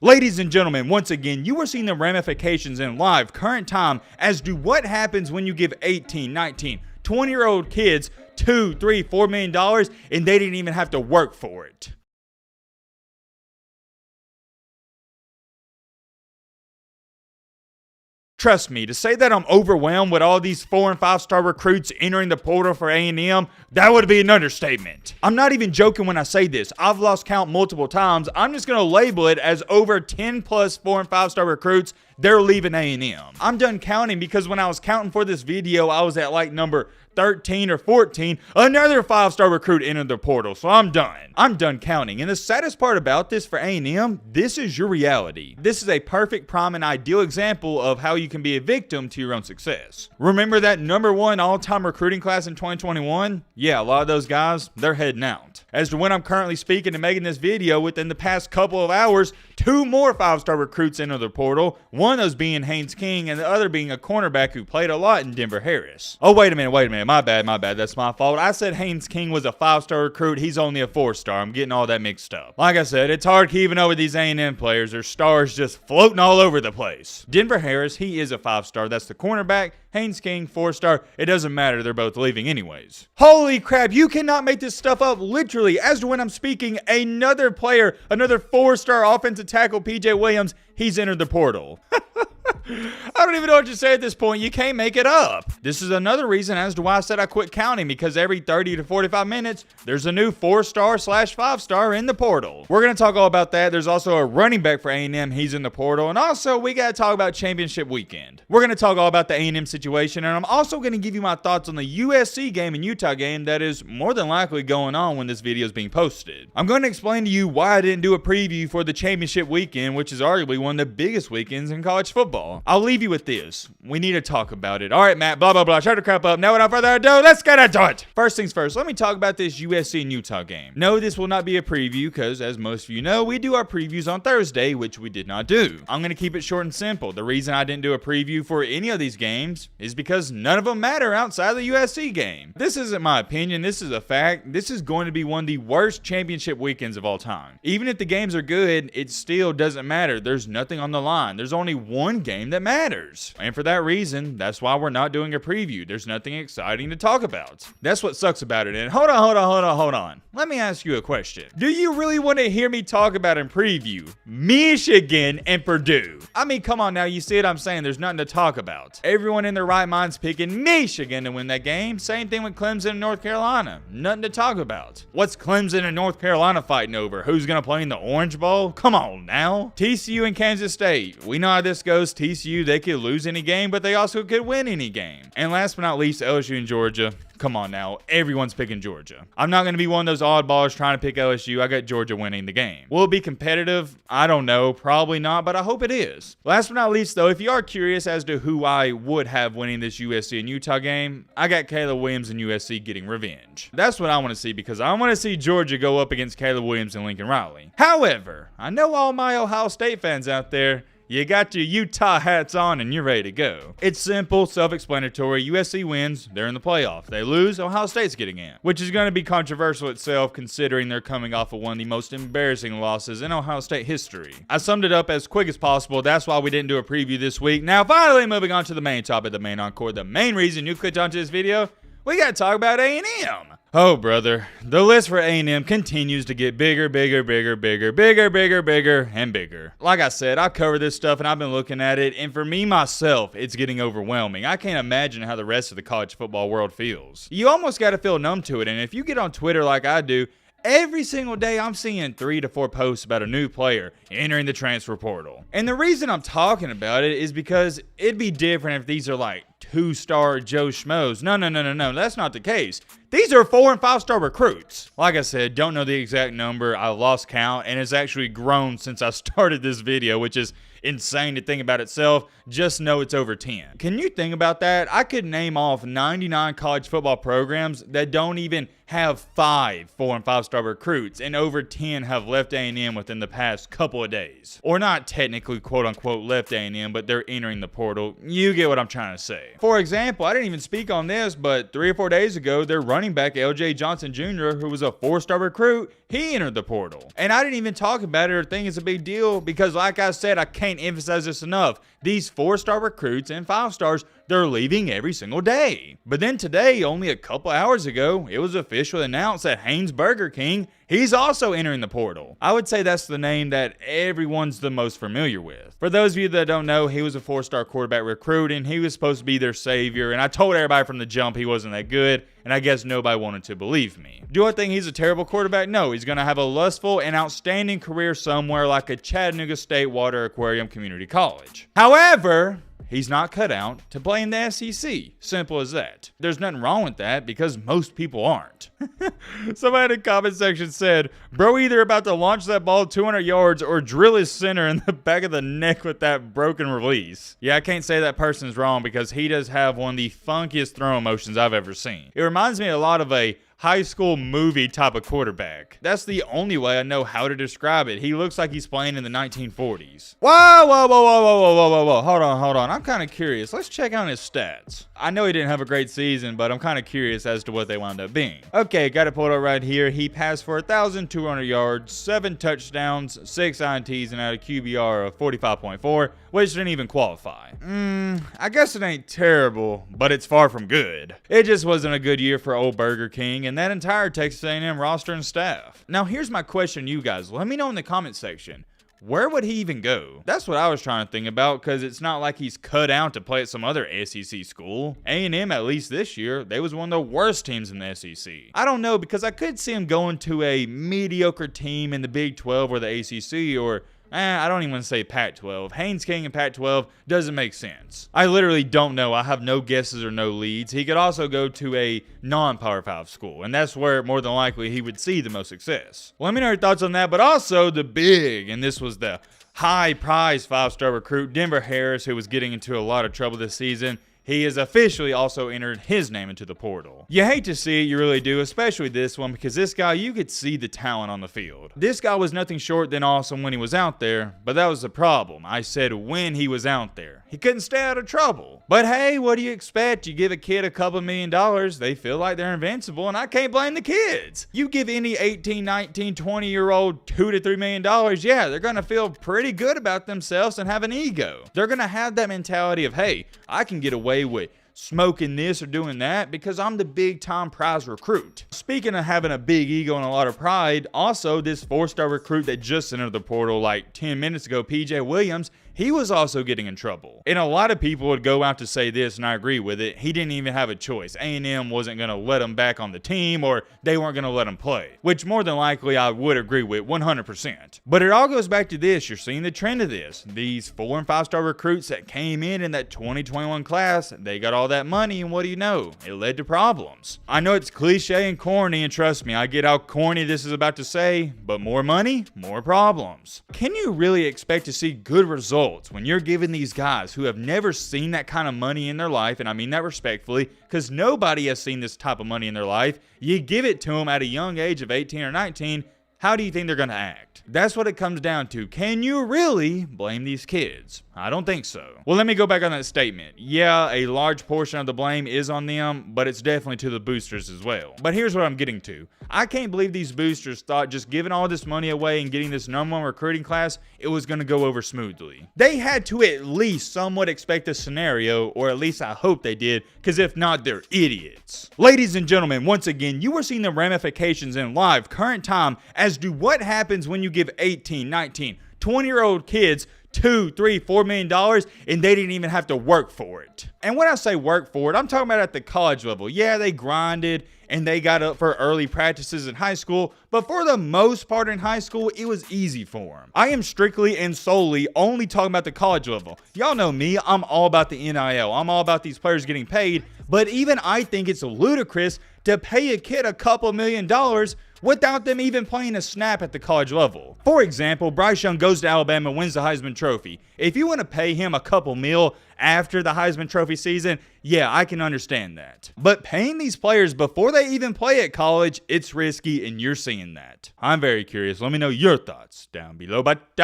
Ladies and gentlemen, once again, you are seeing the ramifications in live, current time as to what happens when you give 18, 19, 20-year-old kids $2, $3, $4 million and they didn't even have to work for it. Trust me, to say that I'm overwhelmed with all these 4- and 5-star recruits entering the portal for A&M, that would be an understatement. I'm not even joking when I say this. I've lost count multiple times. I'm just going to label it as over 10 plus 4- and 5-star recruits. They're leaving A&M. I'm done counting because when I was counting for this video, I was at like number 13 or 14, another 5-star recruit entered the portal, so I'm done. I'm done counting. And the saddest part about this for A&M, this is your reality. This is a perfect, prime, and ideal example of how you can be a victim to your own success. Remember that #1 all-time recruiting class in 2021? Yeah, a lot of those guys, they're heading out. As to when I'm currently speaking and making this video, within the past couple of hours, 2 more 5-star recruits enter the portal, one of those being Haynes King and the other being a cornerback who played a lot in Denver Harris. Oh, wait a minute. My bad. That's my fault. I said Haynes King was a 5-star recruit. He's only a 4-star. I'm getting all that mixed up. Like I said, it's hard keeping up with these A&M players. Their stars just floating all over the place. Denver Harris, he is a 5-star. That's the cornerback. Haynes King, 4-star. It doesn't matter. They're both leaving anyways. Holy crap. You cannot make this stuff up. Literally, as to when I'm speaking, another player, another 4-star offensive tackle, PJ Williams, he's entered the portal. I don't even know what to say at this point. You can't make it up. This is another reason as to why I said I quit counting, because every 30 to 45 minutes, there's a new 4-star/5-star in the portal. We're going to talk all about that. There's also a running back for A&M. He's in the portal. And also, we got to talk about championship weekend. We're going to talk all about the A&M situation. And I'm also going to give you my thoughts on the USC game and Utah game that is more than likely going on when this video is being posted. I'm going to explain to you why I didn't do a preview for the championship weekend, which is arguably one of the biggest weekends in college football. I'll leave you with this. We need to talk about it. All right, Matt, blah, blah, blah. Shut the crap up. Now, without further ado, let's get into it. First things first, let me talk about this USC and Utah game. No, this will not be a preview because, as most of you know, we do our previews on Thursday, which we did not do. I'm going to keep it short and simple. The reason I didn't do a preview for any of these games is because none of them matter outside of the USC game. This isn't my opinion. This is a fact. This is going to be one of the worst championship weekends of all time. Even if the games are good, it still doesn't matter. There's nothing on the line. There's only one game that matters. And for that reason, that's why we're not doing a preview. There's nothing exciting to talk about. That's what sucks about it. And hold on. Let me ask you a question. Do you really want to hear me talk about and preview Michigan and Purdue? I mean, come on now. You see what I'm saying? There's nothing to talk about. Everyone in their right mind's picking Michigan to win that game. Same thing with Clemson and North Carolina. Nothing to talk about. What's Clemson and North Carolina fighting over? Who's going to play in the Orange Bowl? Come on now. TCU and Kansas State. We know how this goes. TCU, they could lose any game, but they also could win any game. And last but not least, LSU and Georgia. Come on now, everyone's picking Georgia. I'm not going to be one of those oddballs trying to pick LSU. I got Georgia winning the game. Will it be competitive? I don't know. Probably not, but I hope it is. Last but not least, though, if you are curious as to who I would have winning this USC and Utah game, I got Caleb Williams and USC getting revenge. That's what I want to see, because I want to see Georgia go up against Caleb Williams and Lincoln Riley. However, I know all my Ohio State fans out there, you got your Utah hats on and you're ready to go. It's simple, self-explanatory. USC wins, they're in the playoff. They lose, Ohio State's getting in. Which is going to be controversial itself, considering they're coming off of one of the most embarrassing losses in Ohio State history. I summed it up as quick as possible. That's why we didn't do a preview this week. Now, finally, moving on to the main topic, the main encore. The main reason you clicked onto this video, we got to talk about A&M. Oh, brother. The list for A&M continues to get bigger, and bigger. Like I said, I cover this stuff and I've been looking at it, and for me, myself, it's getting overwhelming. I can't imagine how the rest of the college football world feels. You almost got to feel numb to it, and if you get on Twitter like I do, every single day I'm seeing 3 to 4 posts about a new player entering the transfer portal. And the reason I'm talking about it is because it'd be different if these are like 2-star Joe Schmoes. No, that's not the case. These are 4- and 5-star recruits. Like I said, don't know the exact number. I lost count, and it's actually grown since I started this video, which is insane to think about itself. Just know it's over 10. Can you think about that? I could name off 99 college football programs that don't even have 5 4- and 5-star recruits, and over 10 have left A&M within the past couple of days. Or not technically, quote-unquote, left A&M, but they're entering the portal. You get what I'm trying to say. For example, I didn't even speak on this, but 3 or 4 days ago, their running back, LJ Johnson Jr., who was a 4-star recruit, he entered the portal. And I didn't even talk about it or think it's a big deal because, like I said, I can't emphasize this enough. These 4-star recruits and 5 stars, they're leaving every single day. But then today, only a couple hours ago, it was officially announced that Haynes Burger King, he's also entering the portal. I would say that's the name that everyone's the most familiar with. For those of you that don't know, he was a 4-star quarterback recruit and he was supposed to be their savior. And I told everybody from the jump he wasn't that good. And I guess nobody wanted to believe me. Do I think he's a terrible quarterback? No, he's going to have a lustful and outstanding career somewhere like a Chattanooga State Water Aquarium Community College. However, he's not cut out to play in the SEC. Simple as that. There's nothing wrong with that because most people aren't. Somebody in the comment section said, bro either about to launch that ball 200 yards or drill his center in the back of the neck with that broken release. Yeah, I can't say that person's wrong because he does have one of the funkiest throwing motions I've ever seen. It reminds me a lot of a high school movie type of quarterback. That's the only way I know how to describe it. He looks like he's playing in the 1940s. Whoa. Hold on. I'm kind of curious. Let's check out his stats. I know he didn't have a great season, but I'm kind of curious as to what they wound up being. Okay, got it pulled up right here. He passed for 1,200 yards, 7 touchdowns, 6 INTs, and had a QBR of 45.4, which didn't even qualify. I guess it ain't terrible, but it's far from good. It just wasn't a good year for old Burger King and that entire Texas A&M roster and staff. Now here's my question to you guys. Let me know in the comment section. Where would he even go? That's what I was trying to think about because it's not like he's cut out to play at some other SEC school. A&M, at least this year, they was one of the worst teams in the SEC. I don't know because I could see him going to a mediocre team in the Big 12 or the ACC or I don't even want to say Pac-12. Haynes King and Pac-12 doesn't make sense. I literally don't know. I have no guesses or no leads. He could also go to a non-Power 5 school, and that's where more than likely he would see the most success. Let me know your thoughts on that, but also the big, and this was the high-priced 5-star recruit, Denver Harris, who was getting into a lot of trouble this season. He has officially also entered his name into the portal. You hate to see it, you really do, especially this one, because this guy, you could see the talent on the field. This guy was nothing short than awesome when he was out there, but that was the problem. I said when he was out there. He couldn't stay out of trouble. But hey, what do you expect? You give a kid a couple $1 million, they feel like they're invincible, and I can't blame the kids. You give any 18, 19, 20-year-old $2 to $3 million, yeah, they're gonna feel pretty good about themselves and have an ego. They're gonna have that mentality of, hey, I can get away with smoking this or doing that because I'm the big time prize recruit. Speaking of having a big ego and a lot of pride, also this 4-star recruit that just entered the portal like 10 minutes ago, PJ Williams, he was also getting in trouble. And a lot of people would go out to say this, and I agree with it. He didn't even have a choice. A&M wasn't going to let him back on the team, or they weren't going to let him play, which more than likely I would agree with 100%. But it all goes back to this. You're seeing the trend of this. These 4- and 5-star recruits that came in that 2021 class, they got all that money, and what do you know? It led to problems. I know it's cliche and corny, and trust me, I get how corny this is about to say, but more money, more problems. Can you really expect to see good results when you're giving these guys who have never seen that kind of money in their life, and I mean that respectfully, because nobody has seen this type of money in their life, you give it to them at a young age of 18 or 19, how do you think they're going to act? That's what it comes down to. Can you really blame these kids? I don't think so. Well, let me go back on that statement. Yeah, a large portion of the blame is on them, but it's definitely to the boosters as well. But here's what I'm getting to. I can't believe these boosters thought just giving all this money away and getting this #1 recruiting class, it was going to go over smoothly. They had to at least somewhat expect this scenario, or at least I hope they did, because if not, they're idiots. Ladies and gentlemen, once again, you are seeing the ramifications in live, current time, as to what happens when you give 18, 19, 20-year-old kids $2, $3, $4 million, and they didn't even have to work for it. And when I say work for it, I'm talking about at the college level. Yeah, they grinded and they got up for early practices in high school, but for the most part in high school, it was easy for them. I am strictly and solely only talking about the college level. Y'all know me, I'm all about the NIL. I'm all about these players getting paid, but even I think it's ludicrous to pay a kid a couple $1 million without them even playing a snap at the college level. For example, Bryce Young goes to Alabama and wins the Heisman Trophy. If you want to pay him a couple mil after the Heisman Trophy season, yeah, I can understand that. But paying these players before they even play at college, it's risky, and you're seeing that. I'm very curious. Let me know your thoughts down below. But